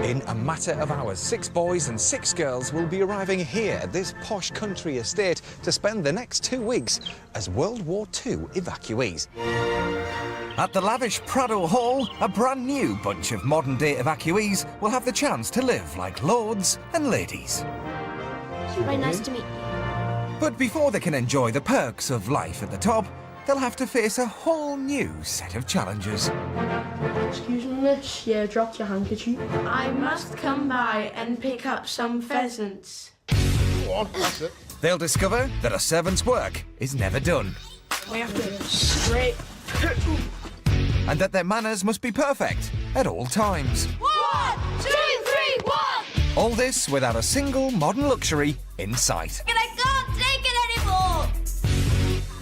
In a matter of hours, 6 boys and 6 girls will be arriving here at this posh country estate to spend the next 2 weeks as World War II evacuees. At the lavish Prado Hall, a brand new bunch of modern-day evacuees will have the chance to live like lords and ladies. Very nice to meet you. But before they can enjoy the perks of life at the top, they'll have to face a whole new set of challenges. Excuse me, miss, you dropped your handkerchief. I must come by and pick up some pheasants. Go on, that's it. They'll discover that a servant's work is never done, We have to straight. and that their manners must be perfect at all times. 1, 2, 3, 1! All this without a single modern luxury in sight. And I can't take it anymore!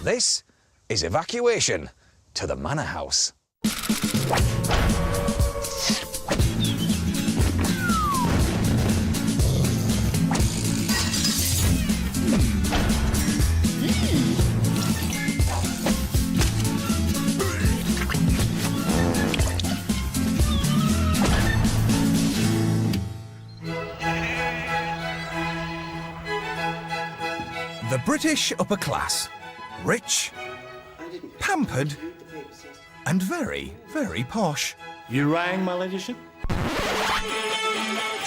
This is Evacuation to the Manor House. The British upper class. Rich, pampered, and very, very posh. You rang, my ladyship?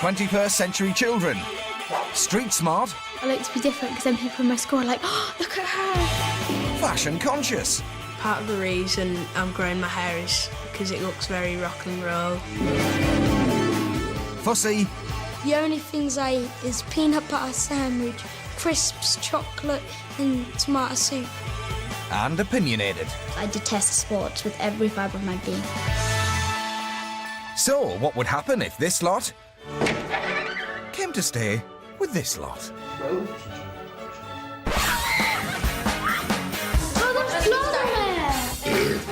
21st century children. Street smart, I like to be different because then people in my school are like, oh, look at her. fashion conscious, Part of the reason I'm growing my hair is because it looks very rock and roll. fussy, The only things I eat is peanut butter sandwich, crisps, chocolate and tomato soup. and opinionated. I detest sports with every fibre of my being. So, what would happen if this lot came to stay with this lot?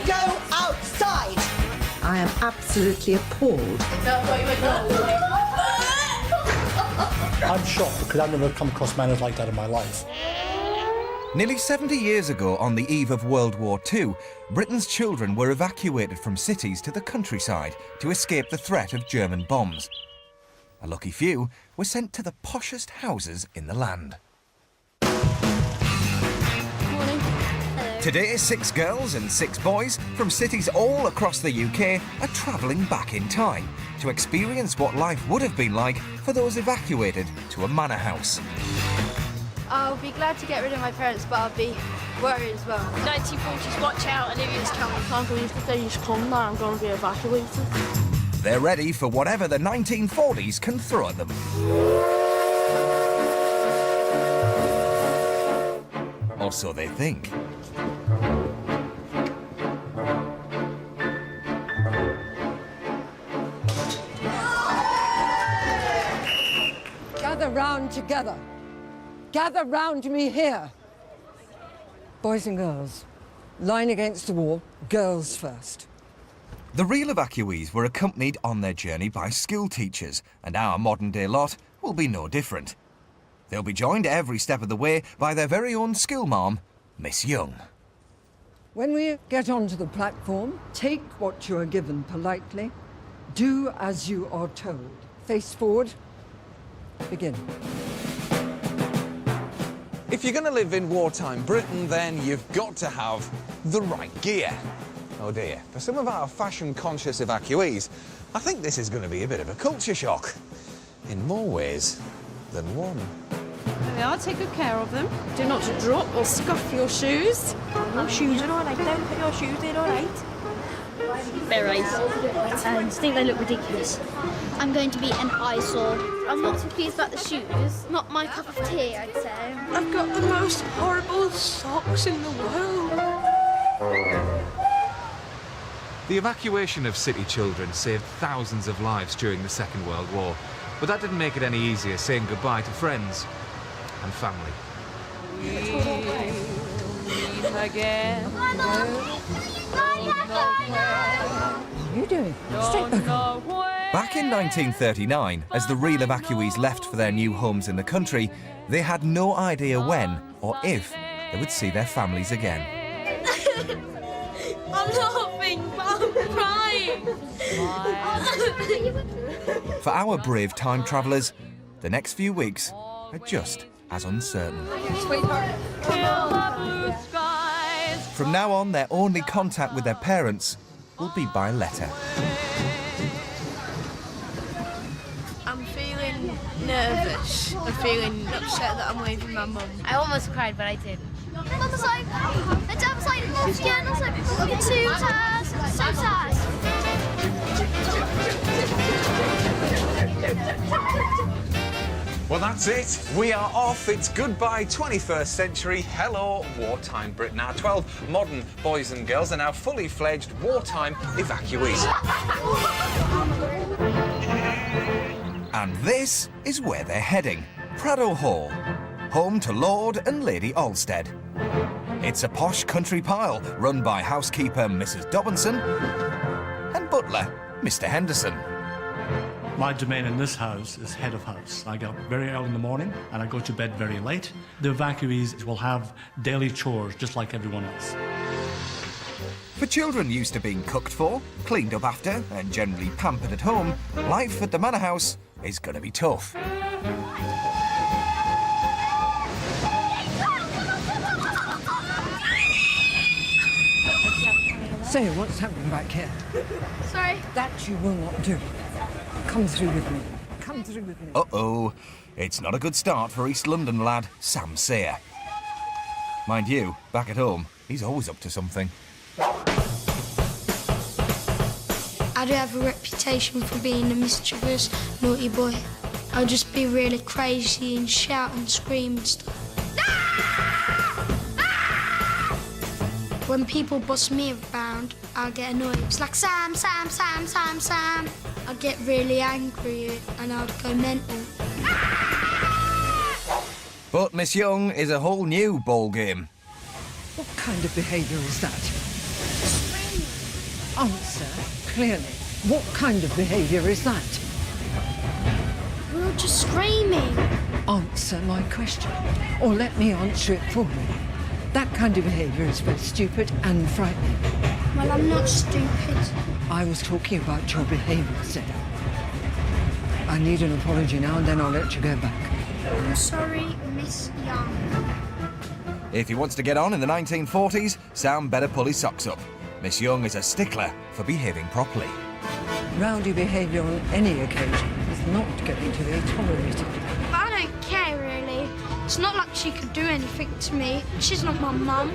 Go outside! I am absolutely appalled. I'm shocked because I've never come across manners like that in my life. Nearly 70 years ago, on the eve of World War II, Britain's children were evacuated from cities to the countryside to escape the threat of German bombs. A lucky few were sent to the poshest houses in the land. Morning. Today, 6 girls and 6 boys from cities all across the UK are travelling back in time to experience what life would have been like for those evacuated to a manor house. I'll be glad to get rid of my parents, but I'll be worried as well. 1940s, watch out, Olivia's coming. I can't believe the day's come now, I'm going to be evacuated. They're ready for whatever the 1940s can throw at them. Or so they think. Gather round together. Gather round me here. Boys and girls, line against the wall, girls first. The real evacuees were accompanied on their journey by school teachers, and our modern-day lot will be no different. They'll be joined every step of the way by their very own school ma'am, Miss Young. When we get onto the platform, take what you are given politely. Do as you are told. Face forward. Begin. If you're going to live in wartime Britain, then you've got to have the right gear. Oh dear, for some of our fashion-conscious evacuees, I think this is going to be a bit of a culture shock. In more ways than one. There they are, take good care of them. Do not drop or scuff your shoes. Your shoes are all right, don't put your shoes in, all right? Berets. I just think they look ridiculous. I'm going to be an eyesore. I'm not too pleased about the shoes. Not my cup of tea, I'd say. I've got the most horrible socks in the world. The evacuation of city children saved thousands of lives during the Second World War, but that didn't make it any easier saying goodbye to friends and family. Again. What are you doing? Straight back. Back in 1939, as the real evacuees left for their new homes in the country, they had no idea when or if they would see their families again. I'm laughing, but I'm crying. For our brave time travellers, the next few weeks are just as uncertain. From now on, their only contact with their parents will be by letter. I'm feeling nervous. I'm feeling upset that I'm leaving my mum. I almost cried, but I didn't. Mum was like, the dad was like, love you, and I was like, love you too, Taz, so Taz. Well, that's it. We are off. It's goodbye 21st century. Hello, wartime Britain. Our 12 modern boys and girls are now fully fledged wartime evacuees. And this is where they're heading. Prado Hall, home to Lord and Lady Olsted. It's a posh country pile run by housekeeper Mrs Dobinson and butler Mr Henderson. My domain in this house is head of house. I get up very early in the morning and I go to bed very late. The evacuees will have daily chores just like everyone else. For children used to being cooked for, cleaned up after, and generally pampered at home, life at the Manor House is going to be tough. Say, what's happening back here? Sorry. That you will not do. Come through with me. Come through with me. Uh-oh. It's not a good start for East London lad Sam Sayer. Mind you, back at home, he's always up to something. I do have a reputation for being a mischievous, naughty boy. I'll just be really crazy and shout and scream and stuff. When people boss me around, I'll get annoyed. It's like, Sam, Sam, Sam, Sam, Sam. I'll get really angry and I'll go mental. But Miss Young is a whole new ball game. What kind of behaviour is that? Answer clearly. What kind of behaviour is that? We're all just screaming. Answer my question, or let me answer it for you. That kind of behaviour is both stupid and frightening. Well, I'm not stupid. I was talking about your behaviour, Sarah. I need an apology now, and then I'll let you go back. I'm sorry, Miss Young. If he wants to get on in the 1940s, Sam better pull his socks up. Miss Young is a stickler for behaving properly. Rowdy behaviour on any occasion is not going to be tolerated. But I don't care, really. It's not like she could do anything to me. She's not my mum.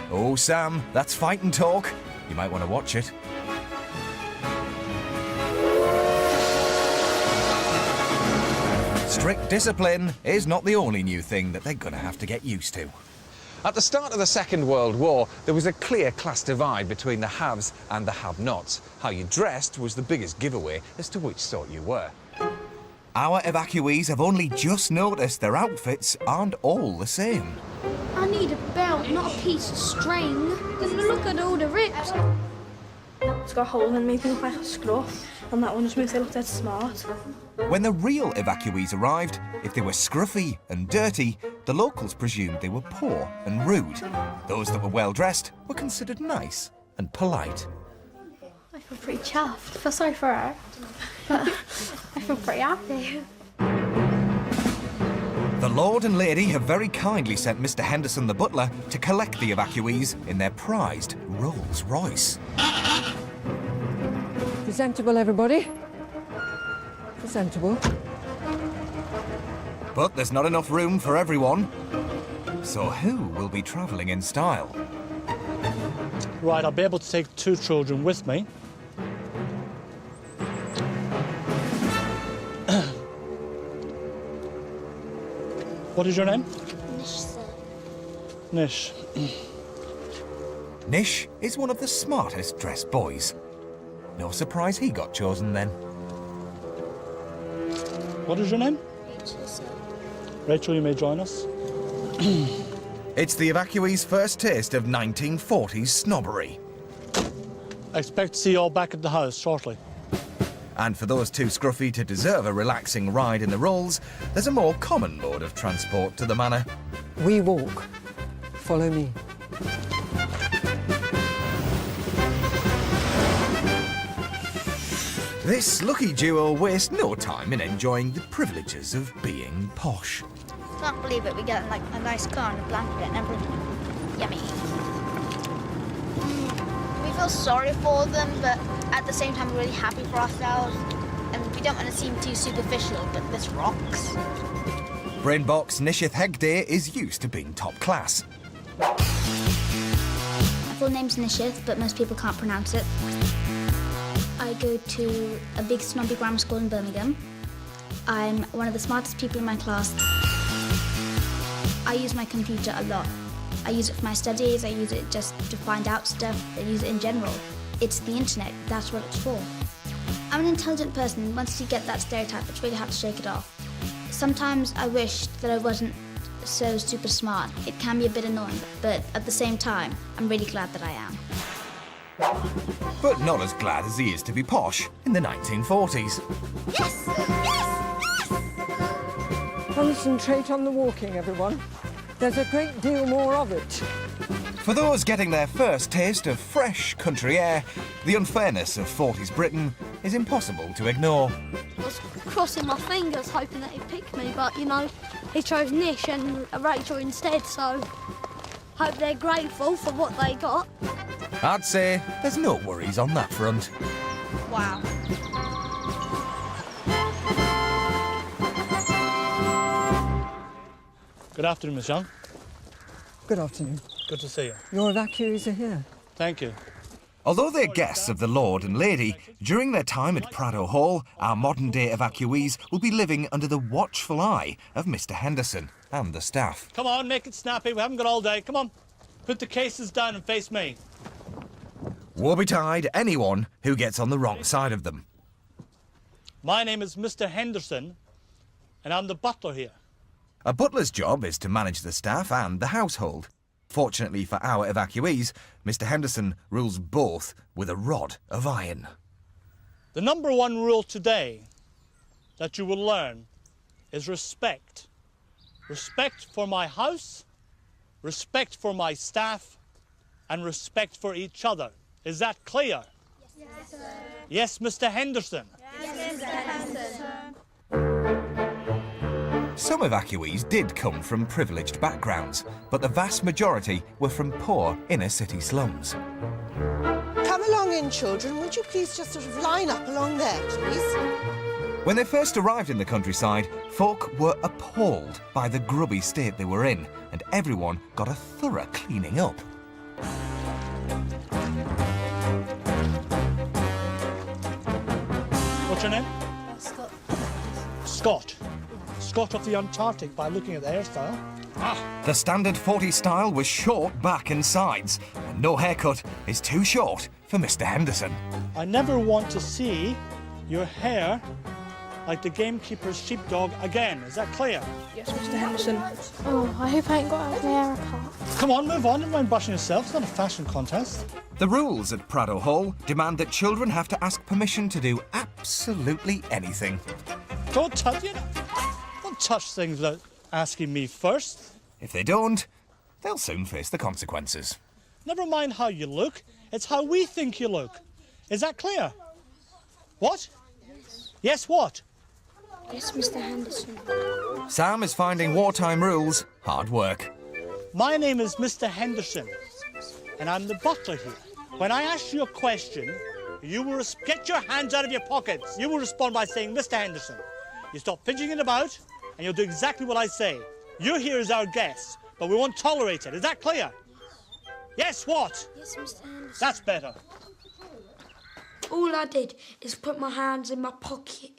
Oh, Sam, that's fighting talk. You might want to watch it. Strict discipline is not the only new thing that they're going to have to get used to. At the start of the Second World War, there was a clear class divide between the haves and the have-nots. How you dressed was the biggest giveaway as to which sort you were. Our evacuees have only just noticed their outfits aren't all the same. I need a belt, not a piece of string. Look at all the rips. It's got a hole in me, it looks like a scruff, and that one just makes it look dead smart. When the real evacuees arrived, if they were scruffy and dirty, the locals presumed they were poor and rude. Those that were well-dressed were considered nice and polite. I feel pretty chuffed. I feel sorry for her, but I feel pretty happy. The Lord and Lady have very kindly sent Mr Henderson the butler to collect the evacuees in their prized Rolls Royce. Presentable, everybody? Presentable. But there's not enough room for everyone. So who will be travelling in style? Right, I'll be able to take 2 children with me. What is your name? Nish. Nish is one of the smartest dressed boys. No surprise he got chosen then. What is your name? Rachel, you may join us. It's the evacuees' first taste of 1940s snobbery. I expect to see you all back at the house shortly. And for those too scruffy to deserve a relaxing ride in the Rolls, there's a more common mode of transport to the Manor. We walk. Follow me. This lucky duo waste no time in enjoying the privileges of being posh. Can't believe it. We get like a nice car and a blanket and everything. Yummy. We feel sorry for them, but at the same time we're really happy for ourselves. And we don't want to seem too superficial, but this rocks. Brainbox Nishith Hegde is used to being top class. My full name's Nishith, but most people can't pronounce it. I go to a big snobby grammar school in Birmingham. I'm one of the smartest people in my class. I use my computer a lot. I use it for my studies, I use it just to find out stuff, I use it in general. It's the internet, that's what it's for. I'm an intelligent person, and once you get that stereotype, it's really hard to shake it off. Sometimes I wish that I wasn't so super smart. It can be a bit annoying, but at the same time, I'm really glad that I am. But not as glad as he is to be posh in the 1940s. Yes! Yes! Yes! Concentrate on the walking, everyone. There's a great deal more of it. For those getting their first taste of fresh country air, the unfairness of 40s Britain is impossible to ignore. I was crossing my fingers hoping that he'd pick me, but you know, he chose Nish and Rachel instead, so hope they're grateful for what they got. I'd say there's no worries on that front. Wow. Good afternoon, Miss Young. Good afternoon. Good to see you. Your evacuees are here. Thank you. Although they're guests of the Lord and Lady, during their time at Prado Hall, our modern-day evacuees will be living under the watchful eye of Mr Henderson and the staff. Come on, make it snappy. We haven't got all day. Come on. Put the cases down and face me. Woe betide anyone who gets on the wrong side of them. My name is Mr Henderson, and I'm the butler here. A butler's job is to manage the staff and the household. Fortunately for our evacuees, Mr Henderson rules both with a rod of iron. The number one rule today that you will learn is respect. Respect for my house, respect for my staff, and respect for each other. Is that clear? Yes, sir. Yes, Mr Henderson. Yes, Mr. Henderson. Some evacuees did come from privileged backgrounds, but the vast majority were from poor inner-city slums. Come along in, children. Would you please just sort of line up along there, please? When they first arrived in the countryside, folk were appalled by the grubby state they were in, and everyone got a thorough cleaning up. What's your name? Scott. Scott. Scott of the Antarctic, by looking at the hairstyle. The standard 40s style was short back and sides, and no haircut is too short for Mr Henderson. I never want to see your hair like the gamekeeper's sheepdog again. Is that clear? Yes, Mr Henderson. Oh, I hope I ain't got a haircut. Come on, move on. Don't mind brushing yourself. It's not a fashion contest. The rules at Prado Hall demand that children have to ask permission to do absolutely anything. Don't touch it. Don't touch things without asking me first. If they don't, they'll soon face the consequences. Never mind how you look. It's how we think you look. Is that clear? What? Yes, what? Yes, Mr Henderson. Sam is finding wartime rules hard work. My name is Mr Henderson, and I'm the butler here. When I ask you a question, you will get your hands out of your pockets. You will respond by saying, Mr Henderson. You stop fidgeting about, and you'll do exactly what I say. You're here as our guest, but we won't tolerate it. Is that clear? Yes, what? Yes, Mr Henderson. That's better. All I did is put my hands in my pocket.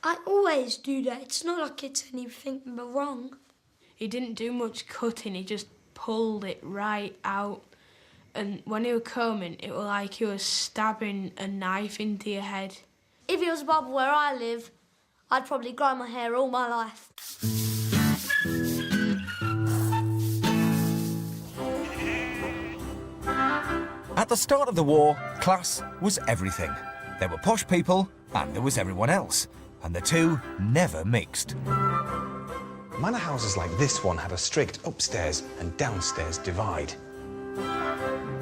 I always do that. It's not like it's anything wrong. He didn't do much cutting, he just pulled it right out. And when he was coming, it was like he was stabbing a knife into your head. If it was above where I live, I'd probably grow my hair all my life. At the start of the war, class was everything. There were posh people and there was everyone else, and the two never mixed. Manor houses like this one had a strict upstairs and downstairs divide.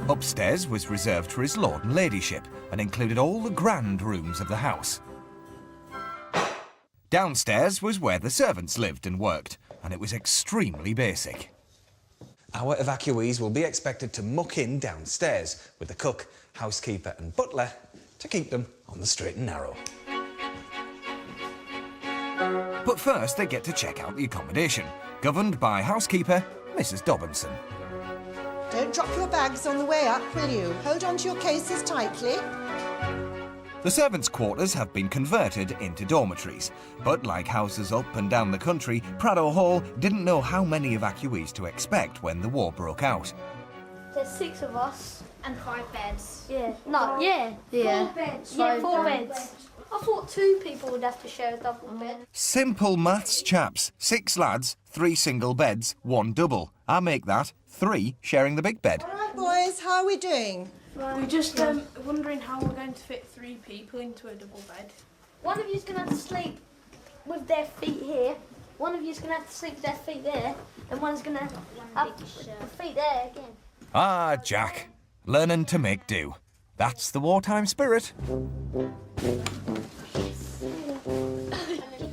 Upstairs was reserved for his lord and ladyship and included all the grand rooms of the house. Downstairs was where the servants lived and worked, and it was extremely basic. Our evacuees will be expected to muck in downstairs with the cook, housekeeper and butler to keep them on the straight and narrow. But first they get to check out the accommodation, governed by housekeeper Mrs Dobinson. Don't drop your bags on the way up, will you? Hold on to your cases tightly. The servants' quarters have been converted into dormitories, but like houses up and down the country, Prado Hall didn't know how many evacuees to expect when the war broke out. There's 6 of us. And 5 beds. Yeah. No, yeah. 4 beds. Yeah, 4 beds. I thought 2 people would have to share a double bed. Simple maths, chaps. 6 lads, 3 single beds, 1 double. I make that 3 sharing the big bed. All right, boys, how are we doing? We're just wondering how we're going to fit 3 people into a double bed. One of you's going to have to sleep with their feet here. One of you's going to have to sleep with their feet there. And one's going to have the feet there again. Ah, Jack. Learning to make do. That's the wartime spirit.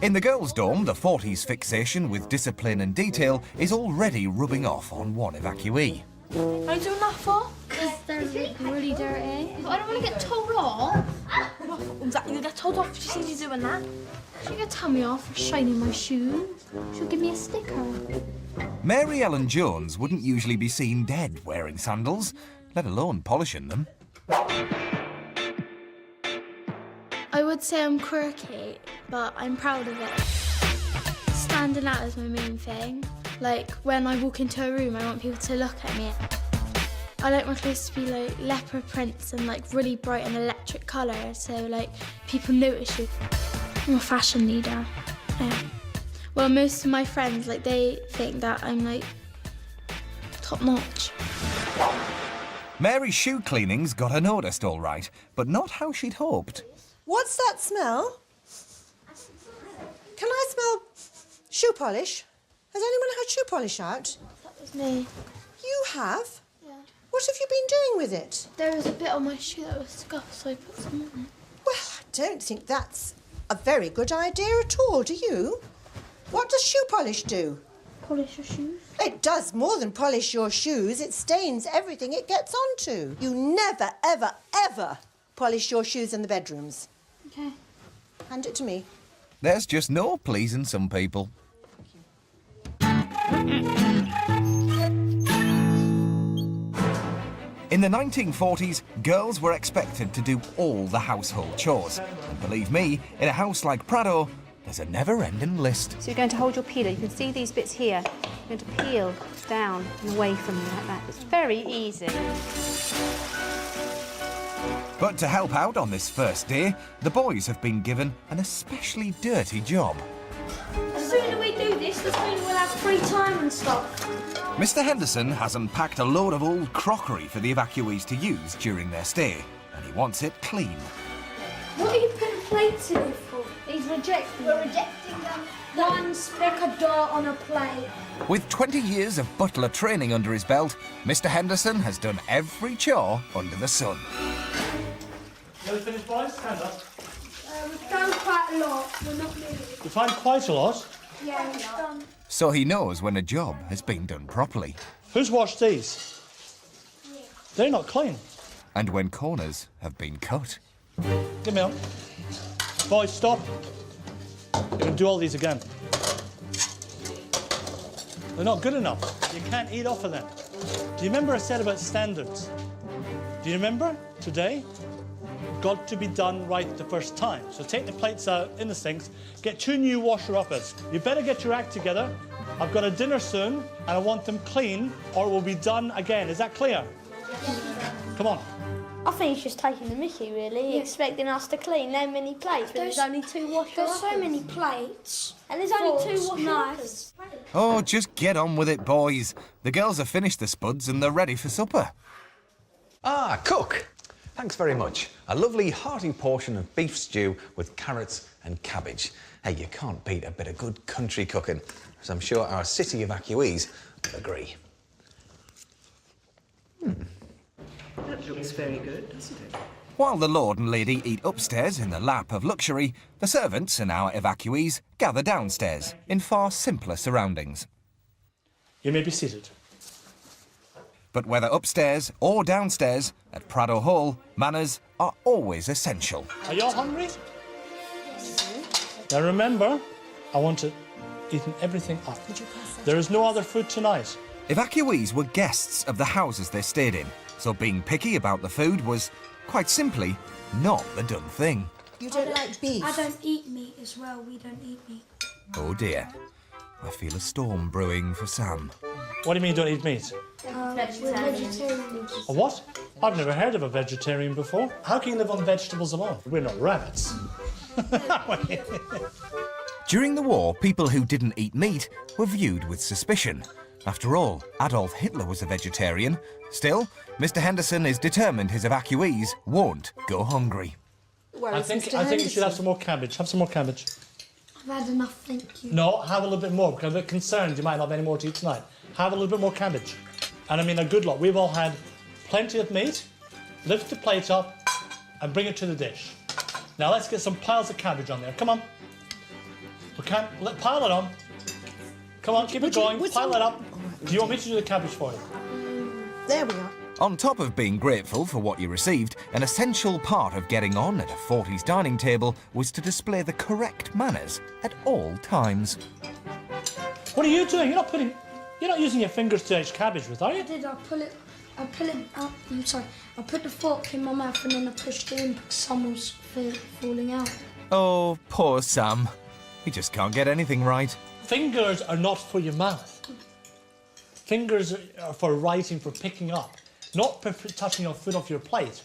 In the girls' dorm, the 40s fixation with discipline and detail is already rubbing off on one evacuee. Are you doing that for? Because they're really dirty. But I don't want to get told off. Exactly, you get told off if she sees you doing that. She's going to tell me off for shining my shoes. She'll give me a sticker. Mary Ellen Jones wouldn't usually be seen dead wearing sandals, let alone polishing them. I would say I'm quirky, but I'm proud of it. Standing out is my main thing. Like, when I walk into a room, I want people to look at me. I like my clothes to be like leopard prints and like really bright and electric colour, so like people notice you. I'm a fashion leader. Yeah. Well, most of my friends, like, they think that I'm like top notch. Mary's shoe cleaning's got her noticed all right, but not how she'd hoped. What's that smell? Can I smell shoe polish? Has anyone had shoe polish out? That was me. You have? Yeah. What have you been doing with it? There was a bit on my shoe that was scuffed, so I put some on it. Well, I don't think that's a very good idea at all, do you? What does shoe polish do? Polish your shoes? It does more than polish your shoes. It stains everything it gets onto. You never, ever, ever polish your shoes in the bedrooms. Okay. Hand it to me. There's just no pleasing some people. In the 1940s, girls were expected to do all the household chores. And believe me, in a house like Prado, there's a never-ending list. So you're going to hold your peeler. You can see these bits here. You're going to peel down and away from you like that. It's very easy. But to help out on this first day, the boys have been given an especially dirty job. The sooner we do this, the sooner we'll have free time and stuff. Mr Henderson has unpacked a load of old crockery for the evacuees to use during their stay, and he wants it clean. What are you putting plates in it for? He's rejecting. We're rejecting them. One speck of dirt on a plate. With 20 years of butler training under his belt, Mr Henderson has done every chore under the sun. Nearly finished, boys? Stand up. We've done quite a lot. We're not nearly. You find quite a lot. Yeah, we've done. So he knows when a job has been done properly. Who's washed these? Yeah. They're not clean. And when corners have been cut. Give me up. Boys, stop. You're going to do all these again. They're not good enough. You can't eat off of them. Do you remember I said about standards? Do you remember? Today, got to be done right the first time. So take the plates out in the sinks, get 2 new washer-uppers. You better get your act together. I've got a dinner soon, and I want them clean, or it will be done again. Is that clear? Come on. I think he's just taking the mickey, really, expecting us to clean that many plates, but there's only 2 washers. There's so many plates. And there's only 2 washers. Oh, just get on with it, boys. The girls have finished the spuds and they're ready for supper. Ah, cook! Thanks very much. A lovely hearty portion of beef stew with carrots and cabbage. Hey, you can't beat a bit of good country cooking, as I'm sure our city evacuees will agree. That looks very good, doesn't it? While the Lord and Lady eat upstairs in the lap of luxury, the servants and our evacuees gather downstairs in far simpler surroundings. You may be seated. But whether upstairs or downstairs, at Prado Hall, manners are always essential. Are you all hungry? Now remember, I want to eat everything up. There is no other food tonight. Evacuees were guests of the houses they stayed in, so being picky about the food was, quite simply, not the done thing. You don't like beef? I don't eat meat as well. We don't eat meat. Oh dear. I feel a storm brewing for Sam. What do you mean you don't eat meat? We're vegetarians. A what? I've never heard of a vegetarian before. How can you live on vegetables alone? We're not rabbits. During the war, people who didn't eat meat were viewed with suspicion. After all, Adolf Hitler was a vegetarian. Still, Mr Henderson is determined his evacuees won't go hungry. I think you should have some more cabbage. Have some more cabbage. I've had enough, thank you. No, have a little bit more, because I'm a bit concerned you might not have any more to eat tonight. Have a little bit more cabbage. And I mean a good lot. We've all had plenty of meat. Lift the plate up and bring it to the dish. Now let's get some piles of cabbage on there. Come on. Pile it on. Come on, keep it going. Pile it up. Do you want me to do the cabbage for you? There we are. On top of being grateful for what you received, an essential part of getting on at a 40s dining table was to display the correct manners at all times. What are you doing? You're not using your fingers to edge cabbage with, are you? I did. I pull it up. I'm sorry. I put the fork in my mouth and then I pushed it in because some was falling out. Oh, poor Sam. He just can't get anything right. Fingers are not for your mouth. Fingers are for writing, for picking up, not for touching your food off your plate.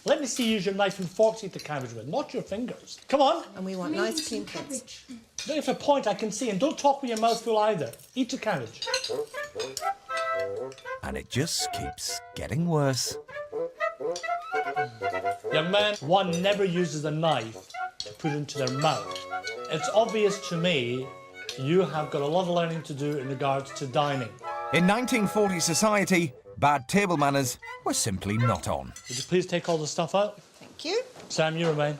Let me see you use your knife and fork to eat the cabbage with, not your fingers. Come on. And we want nice clean plates. If a point I can see, and don't talk with your mouth full either. Eat the cabbage. And it just keeps getting worse. Young man, one never uses a knife to put into their mouth. It's obvious to me you have got a lot of learning to do in regards to dining. In 1940 society, bad table manners were simply not on. Would you please take all the stuff out? Thank you. Sam, you remain.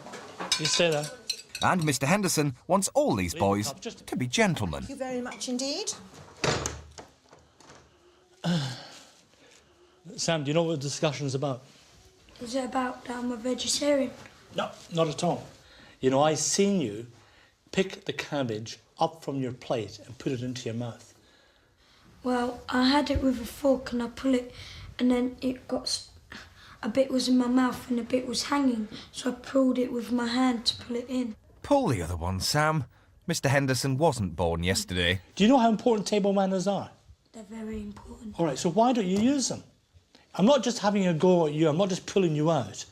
You stay there. And Mr Henderson wants all these boys to be gentlemen. Thank you very much indeed. Sam, do you know what the discussion's about? Is it about that I'm a vegetarian? No, not at all. You know, I seen you pick the cabbage up from your plate and put it into your mouth. Well, I had it with a fork and I pull it and then a bit was in my mouth and a bit was hanging, so I pulled it with my hand to pull it in. Pull the other one, Sam. Mr Henderson wasn't born yesterday. Do you know how important table manners are? They're very important. All right, so why don't you use them? I'm not just having a go at you, I'm not just pulling you out,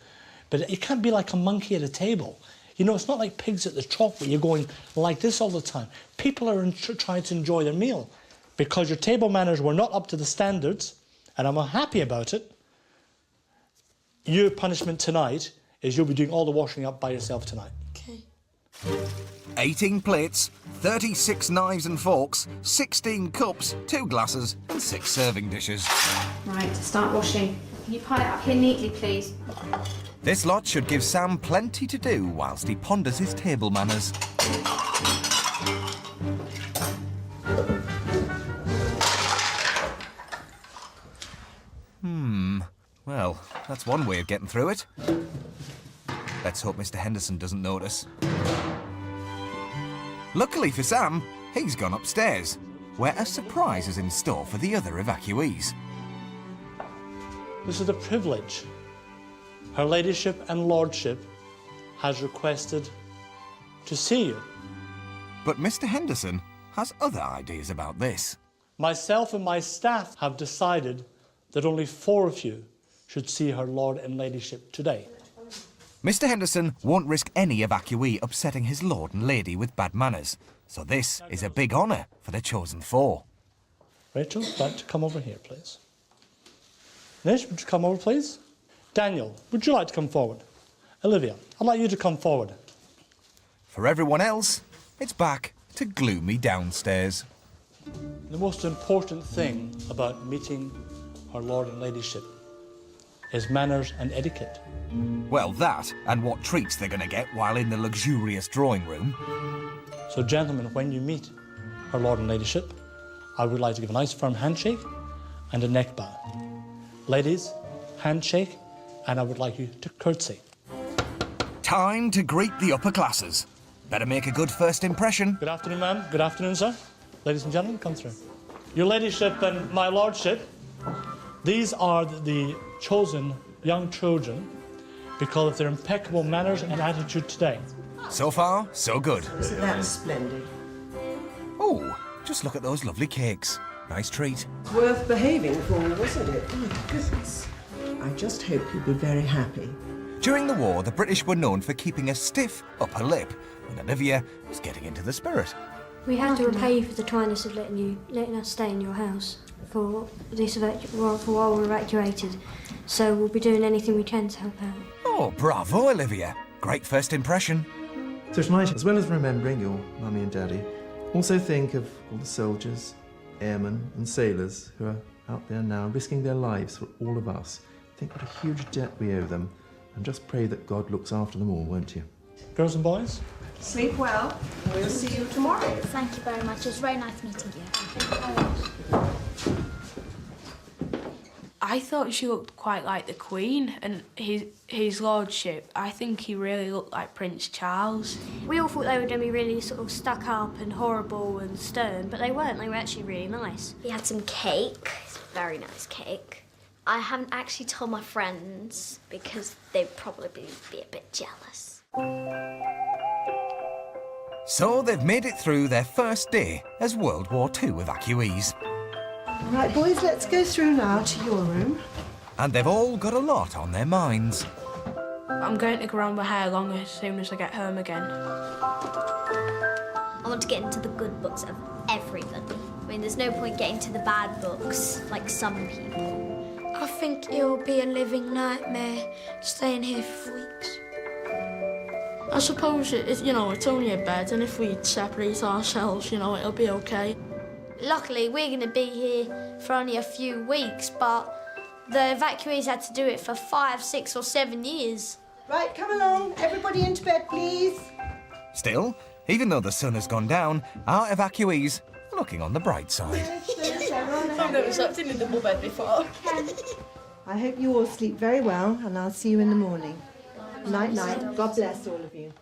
but you can't be like a monkey at a table. You know, it's not like pigs at the trough where you're going like this all the time. People are trying to enjoy their meal. Because your table manners were not up to the standards, and I'm unhappy about it, your punishment tonight is you'll be doing all the washing up by yourself tonight. Okay. 18 plates, 36 knives and forks, 16 cups, 2 glasses and 6 serving dishes. Right, start washing. Can you pile it up here neatly, please? This lot should give Sam plenty to do whilst he ponders his table manners. Well, that's one way of getting through it. Let's hope Mr Henderson doesn't notice. Luckily for Sam, he's gone upstairs, where a surprise is in store for the other evacuees. This is a privilege. Her Ladyship and Lordship has requested to see you. But Mr Henderson has other ideas about this. Myself and my staff have decided that only 4 of you should see her Lord and Ladyship today. Mr Henderson won't risk any evacuee upsetting his Lord and Lady with bad manners, so this is a big honour for the chosen 4. Rachel, would you like to come over here, please? Nish, would you come over, please? Daniel, would you like to come forward? Olivia, I'd like you to come forward. For everyone else, it's back to gloomy downstairs. The most important thing about meeting her Lord and Ladyship is manners and etiquette. Well, that and what treats they're going to get while in the luxurious drawing room. So, gentlemen, when you meet her Lord and Ladyship, I would like to give a nice firm handshake and a neck bow. Ladies, handshake, and I would like you to curtsy. Time to greet the upper classes. Better make a good first impression. Good afternoon, ma'am. Good afternoon, sir. Ladies and gentlemen, come through. Your Ladyship and my Lordship, these are the chosen young children because of their impeccable manners and attitude today. So far, so good. Isn't that splendid? Oh, just look at those lovely cakes. Nice treat. Worth behaving for, wasn't it? Oh, my goodness. I just hope you'll be very happy. During the war, the British were known for keeping a stiff upper lip, and Olivia was getting into the spirit. We have to repay you for the kindness of letting us stay in your house for while we're evacuated. So we'll be doing anything we can to help out. Oh, bravo, Olivia. Great first impression. So tonight, as well as remembering your mummy and daddy, also think of all the soldiers, airmen and sailors who are out there now risking their lives for all of us. Think what a huge debt we owe them, and just pray that God looks after them all, won't you? Girls and boys? Sleep well. We'll see you tomorrow. Thank you very much. It was very nice meeting you. I thought she looked quite like the Queen, and his lordship, I think he really looked like Prince Charles. We all thought they were going to be really sort of stuck up and horrible and stern, but they weren't. They were actually really nice. We had some cake. It's a very nice cake. I haven't actually told my friends because they'd probably be a bit jealous. So they've made it through their first day as World War II evacuees. All right, boys, let's go through now to your room. And they've all got a lot on their minds. I'm going to grow my hair long as soon as I get home again. I want to get into the good books of everybody. I mean, there's no point getting to the bad books like some people. I think it'll be a living nightmare staying here for weeks. I suppose it's only a bed, and if we separate ourselves, it'll be okay. Luckily, we're going to be here for only a few weeks, but the evacuees had to do it for 5, 6 or 7 years. Right, come along. Everybody into bed, please. Still, even though the sun has gone down, our evacuees are looking on the bright side. I've never slept in a double bed before. I hope you all sleep very well, and I'll see you in the morning. Night, night. God bless all of you.